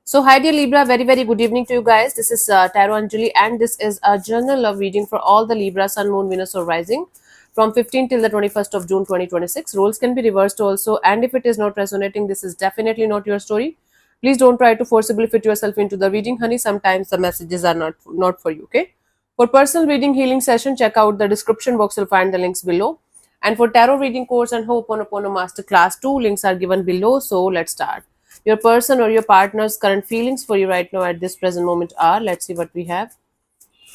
So, hi dear Libra, very good evening to you guys. This is Tarot Anjali, and this is a journal love reading for all the Libra, Sun, Moon, Venus, or Rising from 15 till the 21st of June 2026. Roles can be reversed also, and if it is not resonating, this is definitely not your story. Please don't try to forcibly fit yourself into the reading, honey. Sometimes the messages are not for you, okay? For personal reading healing session, check out the description box. You'll find the links below. And for tarot reading course and Ho'oponopono master class, two links are given below. So let's start. Your person or your partner's current feelings for you right now at this present moment are, let's see what we have.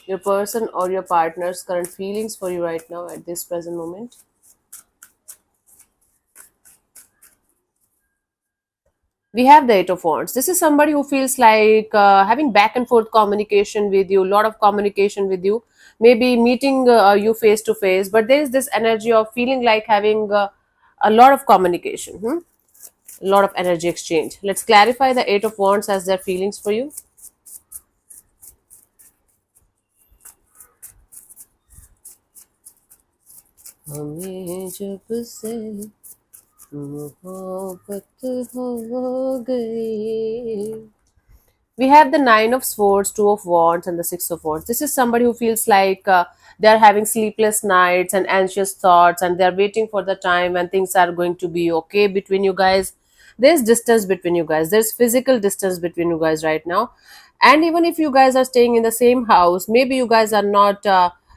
Your person or your partner's current feelings for you right now at this present moment. We have the Eight of Wands. This is somebody who feels like having back and forth communication with you, lot of communication with you, maybe meeting you face to face, but there is this energy of feeling like having a lot of communication, a lot of energy exchange. Let's clarify the Eight of Wands as their feelings for you. हमें जब से मोहब्बत हो गई. We have the Nine of Swords, Two of Wands, and the Six of Wands. This is somebody who feels like they're having sleepless nights and anxious thoughts, and they're waiting for the time when things are going to be okay between you guys. There's distance between you guys, there's physical distance between you guys right now. And even if you guys are staying in the same house, maybe you guys are not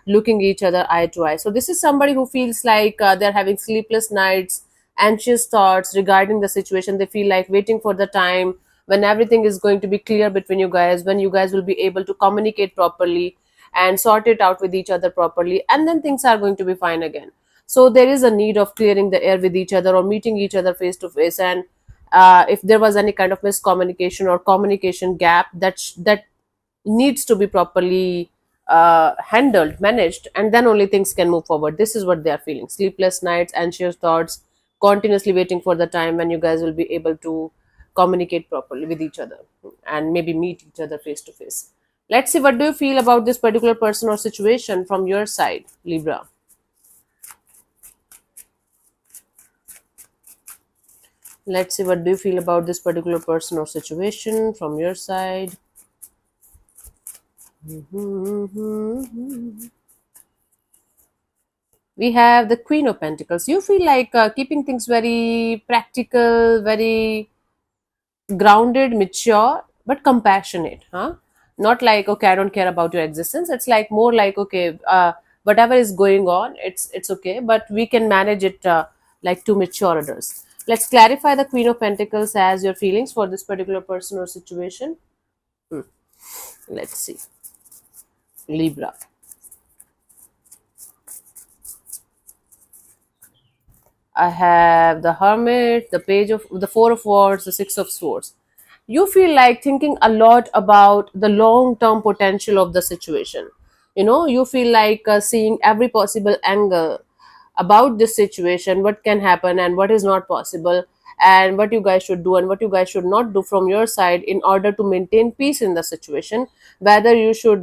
looking each other eye to eye. So, this is somebody who feels like they're having sleepless nights, anxious thoughts regarding the situation. They feel like waiting for the time when everything is going to be clear between you guys, when you guys will be able to communicate properly and sort it out with each other properly, and then things are going to be fine again. So there is a need of clearing the air with each other or meeting each other face to face. And if there was any kind of miscommunication or communication gap, that needs to be properly handled, managed, and then only things can move forward. This is what they are feeling: sleepless nights, anxious thoughts, continuously waiting for the time when you guys will be able to communicate properly with each other and maybe meet each other face to face. Let's see, what do you feel about this particular person or situation from your side, Libra? Let's see, what do you feel about this particular person or situation from your side? We have the Queen of Pentacles. You feel like keeping things very practical, very grounded, mature, but compassionate, huh? Not like, okay, I don't care about your existence. It's like more like, okay, whatever is going on, it's okay, but we can manage it like two mature adults. Let's clarify the Queen of Pentacles as your feelings for this particular person or situation. Hmm. Let's see, Libra. I have the Hermit, the Four of Wands, the Six of Swords. You feel like thinking a lot about the long term potential of the situation. You feel like seeing every possible angle about this situation, what can happen and what is not possible, and what you guys should do and what you guys should not do from your side in order to maintain peace in the situation, whether you should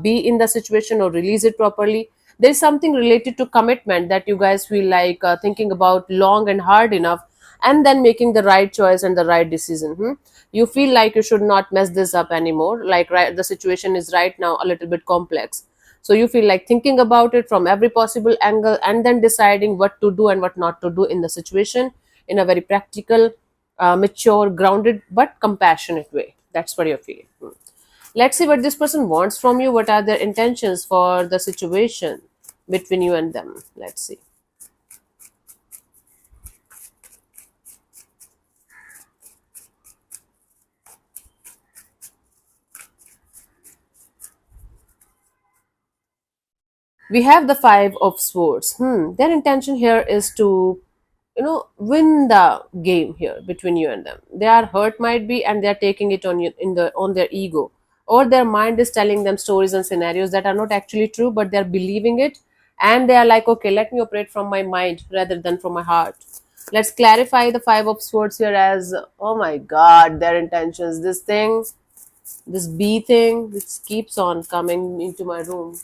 be in the situation or release it properly. There is something related to commitment that you guys feel like thinking about long and hard enough, and then making the right choice and the right decision. You feel like you should not mess this up anymore, like, right, the situation is right now a little bit complex. So you feel like thinking about it from every possible angle and then deciding what to do and what not to do in the situation in a very practical, mature, grounded, but compassionate way. That's what you're feeling. Let's see what this person wants from you. What are their intentions for the situation between you and them? Let's see. We have the Five of Swords. Their intention here is to, win the game here between you and them. They are hurt, might be, and they are taking it on you in the on their ego, or their mind is telling them stories and scenarios that are not actually true, but they are believing it, and they are like, okay, let me operate from my mind rather than from my heart. Let's clarify the Five of Swords here as, oh my God, their intentions. This thing, this bee thing, which keeps on coming into my room.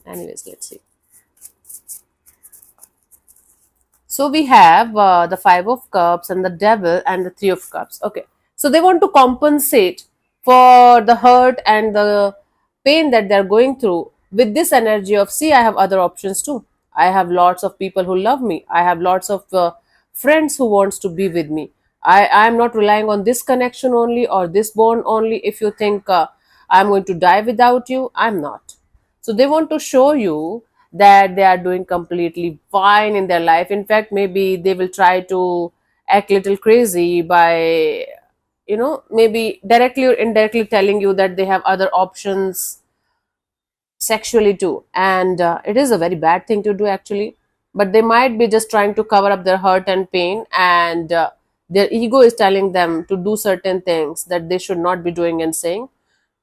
Anyways, let's see. So we have the Five of Cups and the Devil and the Three of Cups. Okay. So they want to compensate for the hurt and the pain that they're going through with this energy of, see, I have other options too. I have lots of people who love me. I have lots of friends who wants to be with me. I'm not relying on this connection only or this bond only. If you think I'm going to die without you, I'm not. So they want to show you that they are doing completely fine in their life. In fact, maybe they will try to act little crazy by, maybe directly or indirectly telling you that they have other options sexually too. And it is a very bad thing to do actually, but they might be just trying to cover up their hurt and pain, and their ego is telling them to do certain things that they should not be doing and saying.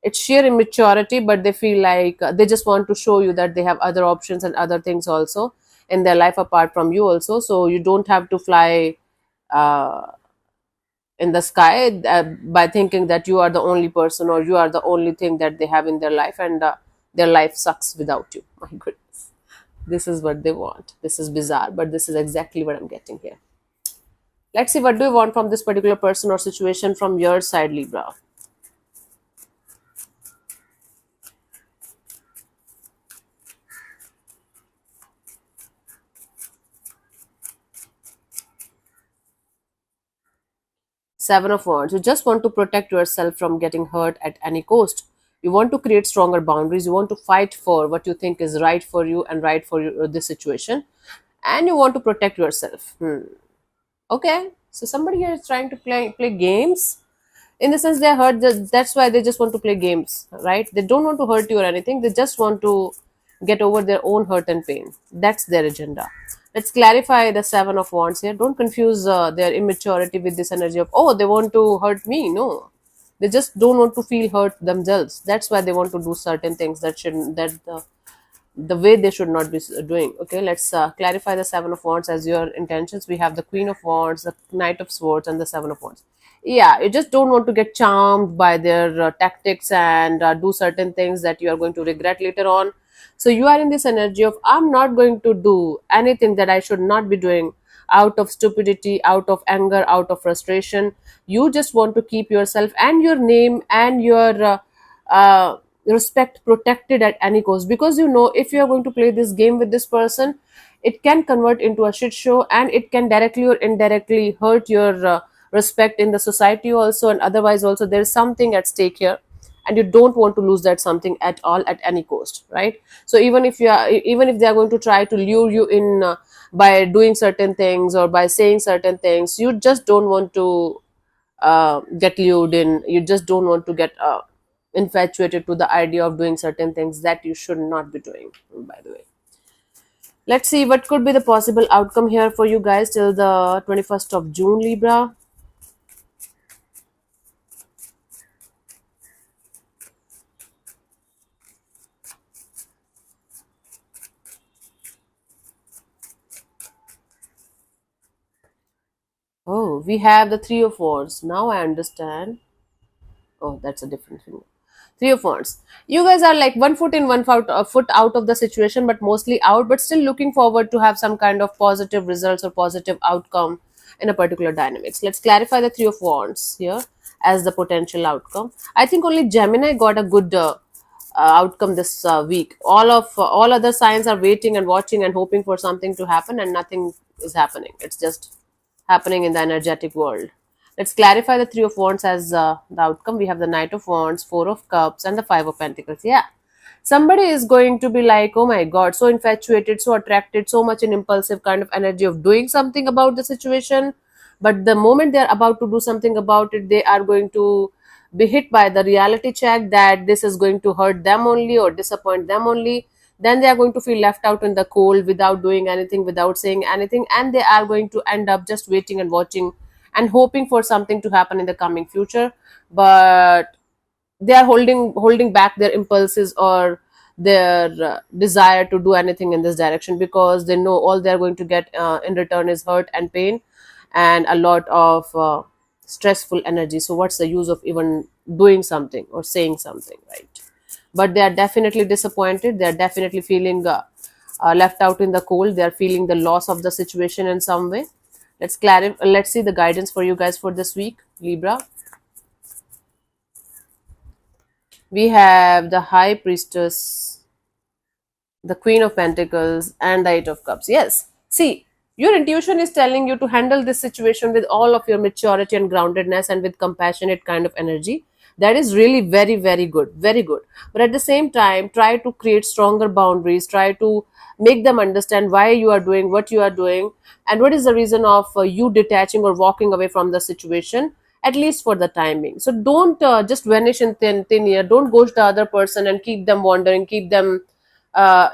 It's sheer immaturity, but they feel like they just want to show you that they have other options and other things also in their life apart from you also, so you don't have to fly uh, in the sky by thinking that you are the only person or you are the only thing that they have in their life, and their life sucks without you. My goodness, this is what they want. This is bizarre, but this is exactly what I'm getting here. Let's see, what do you want from this particular person or situation from your side, Libra? Seven of Wands. You just want to protect yourself from getting hurt at any cost. You want to create stronger boundaries. You want to fight for what you think is right for you and right for this situation. And you want to protect yourself. Okay. So somebody here is trying to play games. In the sense, they're hurt. That's why they just want to play games, right? They don't want to hurt you or anything. They just want to get over their own hurt and pain. That's their agenda. Let's clarify the Seven of Wands here. Don't confuse their immaturity with this energy of, oh, they want to hurt me. No, they just don't want to feel hurt themselves. That's why they want to do certain things that shouldn't, that the way they should not be doing. Okay, let's clarify the Seven of Wands as your intentions. We have the Queen of Wands, the Knight of Swords, and the Seven of Wands. Yeah, you just don't want to get charmed by their tactics and do certain things that you are going to regret later on. So you are in this energy of, I'm not going to do anything that I should not be doing out of stupidity, out of anger, out of frustration. You just want to keep yourself and your name and your respect protected at any cost, because you know, if you are going to play this game with this person, it can convert into a shit show, and it can directly or indirectly hurt your respect in the society also, and otherwise also there is something at stake here, and you don't want to lose that something at all at any cost, right? So even if they are going to try to lure you in by doing certain things or by saying certain things, you just don't want to get lured in. You just don't want to get infatuated to the idea of doing certain things that you should not be doing, by the way. Let's see what could be the possible outcome here for you guys till the 21st of June, Libra. Oh, we have the Three of Wands. Now I understand. Oh, that's a different thing. Three of Wands. You guys are like one foot in, one foot, a foot out of the situation, but mostly out, but still looking forward to have some kind of positive results or positive outcome in a particular dynamics. Let's clarify the Three of Wands here as the potential outcome. I think only Gemini got a good outcome this week. All other signs are waiting and watching and hoping for something to happen, and nothing is happening. It's just happening in the energetic world. Let's clarify the Three of Wands as the outcome. We have the Knight of Wands, Four of Cups, and the Five of Pentacles. Yeah. Somebody is going to be like, oh my God, so infatuated, so attracted, so much an impulsive kind of energy of doing something about the situation. But the moment they're about to do something about it, they are going to be hit by the reality check that this is going to hurt them only or disappoint them only. Then they are going to feel left out in the cold without doing anything, without saying anything, and they are going to end up just waiting and watching and hoping for something to happen in the coming future. But they are holding back their impulses or their desire to do anything in this direction, because they know all they're going to get in return is hurt and pain and a lot of stressful energy. So what's the use of even doing something or saying something, right? But they are definitely disappointed. They are definitely feeling left out in the cold. They are feeling the loss of the situation in some way. Let's see the guidance for you guys for this week, Libra. We have the High Priestess, the Queen of Pentacles, and the Eight of Cups. Yes. See, your intuition is telling you to handle this situation with all of your maturity and groundedness and with compassionate kind of energy. That is really very, very good. Very good. But at the same time, try to create stronger boundaries. Try to make them understand why you are doing what you are doing and what is the reason of you detaching or walking away from the situation, at least for the timing. So don't just vanish in thin air. Don't ghost the other person and keep them wandering, keep them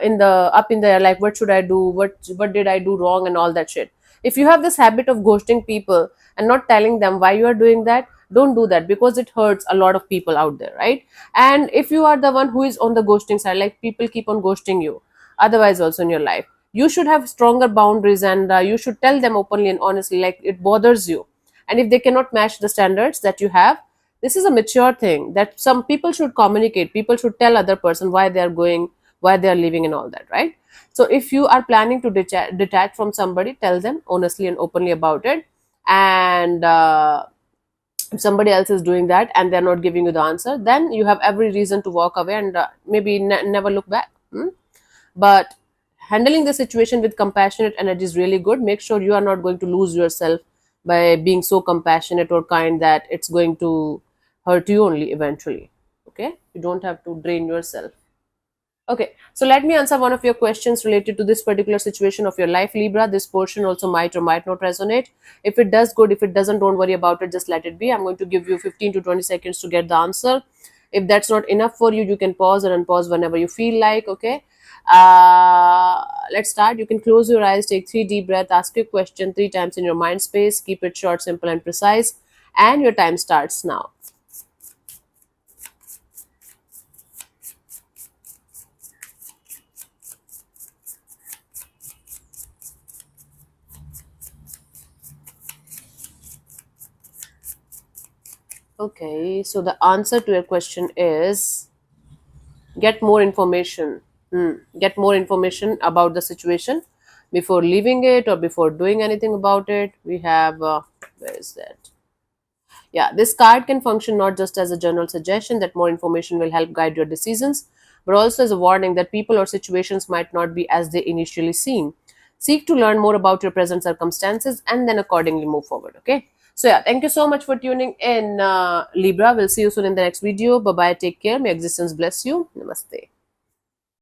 in the up in the air, like what should I do, what did I do wrong and all that shit. If you have this habit of ghosting people and not telling them why you are doing that, don't do that, because it hurts a lot of people out there, right? And if you are the one who is on the ghosting side, like people keep on ghosting you otherwise also in your life, you should have stronger boundaries, and you should tell them openly and honestly, like it bothers you. And if they cannot match the standards that you have, this is a mature thing that some people should communicate. People should tell other person why they are going, why they are leaving and all that, right? So if you are planning to detach from somebody, tell them honestly and openly about it. And if somebody else is doing that and they're not giving you the answer, then you have every reason to walk away and maybe never look back. But handling the situation with compassionate energy is really good. Make sure you are not going to lose yourself by being so compassionate or kind that it's going to hurt you only eventually. Okay, you don't have to drain yourself. Okay, so let me answer one of your questions related to this particular situation of your life, Libra. This portion also might or might not resonate. If it does, good. If it doesn't, don't worry about it. Just let it be. I'm going to give you 15 to 20 seconds to get the answer. If that's not enough for you, you can pause and unpause whenever you feel like. Okay. Let's start. You can close your eyes, take 3 deep breaths, ask your question 3 times in your mind space. Keep it short, simple, and precise. And your time starts now. Okay, so the answer to your question is get more information. Get more information about the situation before leaving it or before doing anything about it. We have, where is that? Yeah, this card can function not just as a general suggestion that more information will help guide your decisions, but also as a warning that people or situations might not be as they initially seem. Seek to learn more about your present circumstances and then accordingly move forward. Okay. So, yeah, thank you so much for tuning in, Libra. We'll see you soon in the next video. Bye bye. Take care. May existence bless you. Namaste.